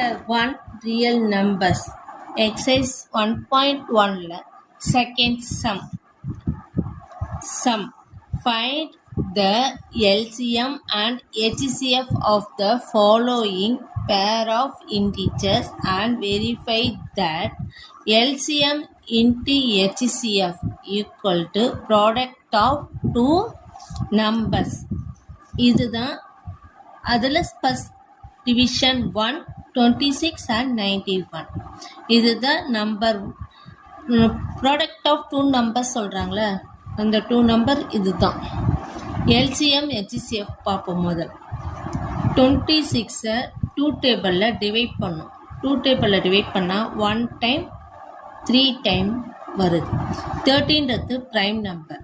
Chapter 1 Real Numbers. Exercise 1.1 Second Sum. Find the LCM and HCF of the following pair of integers and verify that LCM into HCF equal to product of two numbers. இதுதான் அதில் first division 1 26 and 91. இதுதான் number product of two numbers சொல்கிறாங்களே அந்த two number இதுதான். LCM HCF பார்ப்போம். முதல் 26 two டேபிளில் divide பண்ணும். டூ டேபிளில் டிவைட் பண்ணால் 1 டைம் 3 டைம் வருது. 13றது ப்ரைம் நம்பர்,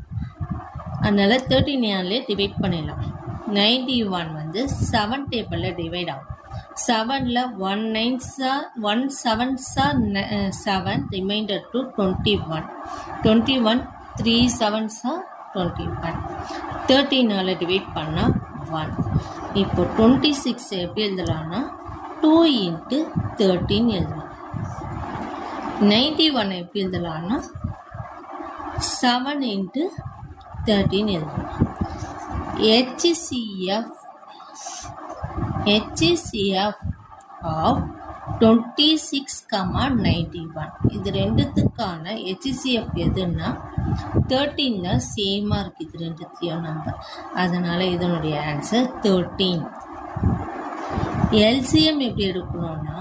அதனால் 13 டிவைட் பண்ணிடலாம். 91 வந்து 7 டேபிளில் டிவைட் ஆகும். 7ல் 1 9s 1 7s 7, reminder to 21. 21 3 7s 21. 13 divide பண்ணால் 1. இப்போ 26 எப்படி எழுதலாம்னா 2 into 13 எழுதலாம். 91 எப்படி எழுதலாம்னா 7 into 13 எழுதலாம். HCF of 26,91. இது ரெண்டுத்துக்கான HCF எதுன்னா 13 சேமாக இருக்குது. இது ரெண்டுத்தையும் நம்பர், அதனால் இதனுடைய ஆன்சர் 13. LCM எப்படி எடுக்கணும்னா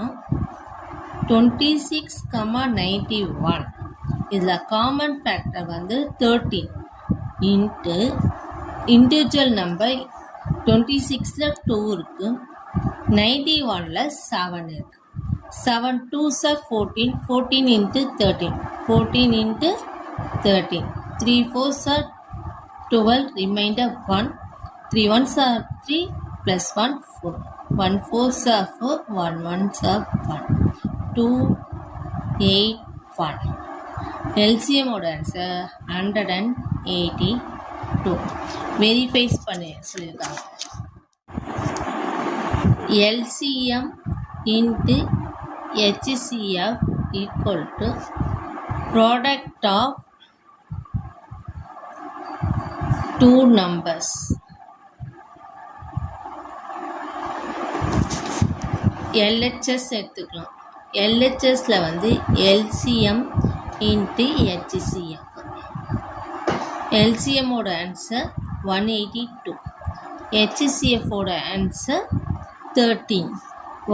26,91. இதில் காமன் ஃபேக்டர் வந்து 13 இன்ட்டு இண்டிவிஜுவல் நம்பர் 26ல் 2 இருக்குது, 91ல் 7 இருக்குது. 7 2s 14, 14 into 13, 14 into 13, 3 4s 12, remainder 1, 3 1s 3 plus 1 4, 1 4s 4, 1 1s 1, 2 8 1. LCM ஓட ஆன்சர் 182. வெரிஃபைஸ் பண்ணி சொல்லியிருக்காங்க. LCM into HCF equal to product of two numbers. LHS எடுத்துக்கலாம். LHSல வந்து LCM into HCF. LCM ஓட answer 182. HCF ஓட answer 13.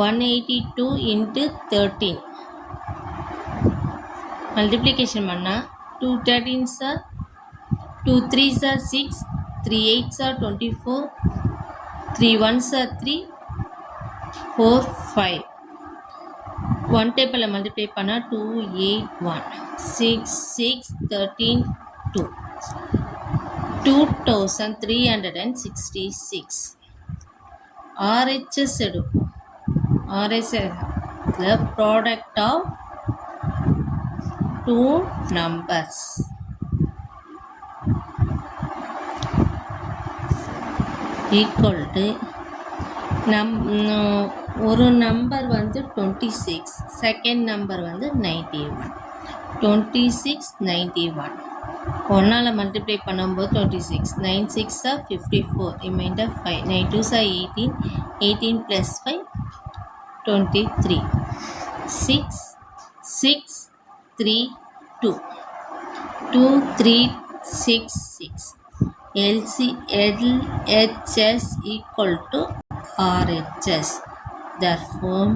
182 into 13 multiplication பண்ணால் 2 13s 2 3s 6, 3 8s 24, 3 1s 3, 4 5. 1 டேபிளில் multiply பண்ணால் 2 8 1, 6 6 13 2, 2366. RHS எடுப்போம். RHS the product of two numbers. Equal to ஒரு number வந்து 26, செகண்ட் நம்பர் வந்து 91. 26 91 ஒன்றால் மல்டிப்ளை பண்ணும்போது 26, 9 6 54, reminder 5, 9 2 18, 18 plus 5 23, 6 6 3 2, 2 3 6 6. LHS equal to RHS. Therefore,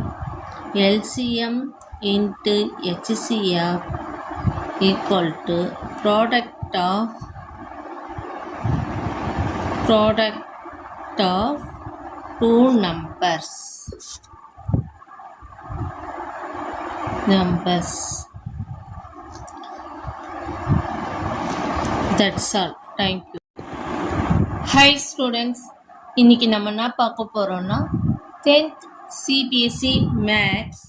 LCM into HCF equal to product of two numbers. That's all. Thank you. Hi students, இன்னைக்கு நம்ம என்ன பார்க்க போறோம்னா 10th CBSE Maths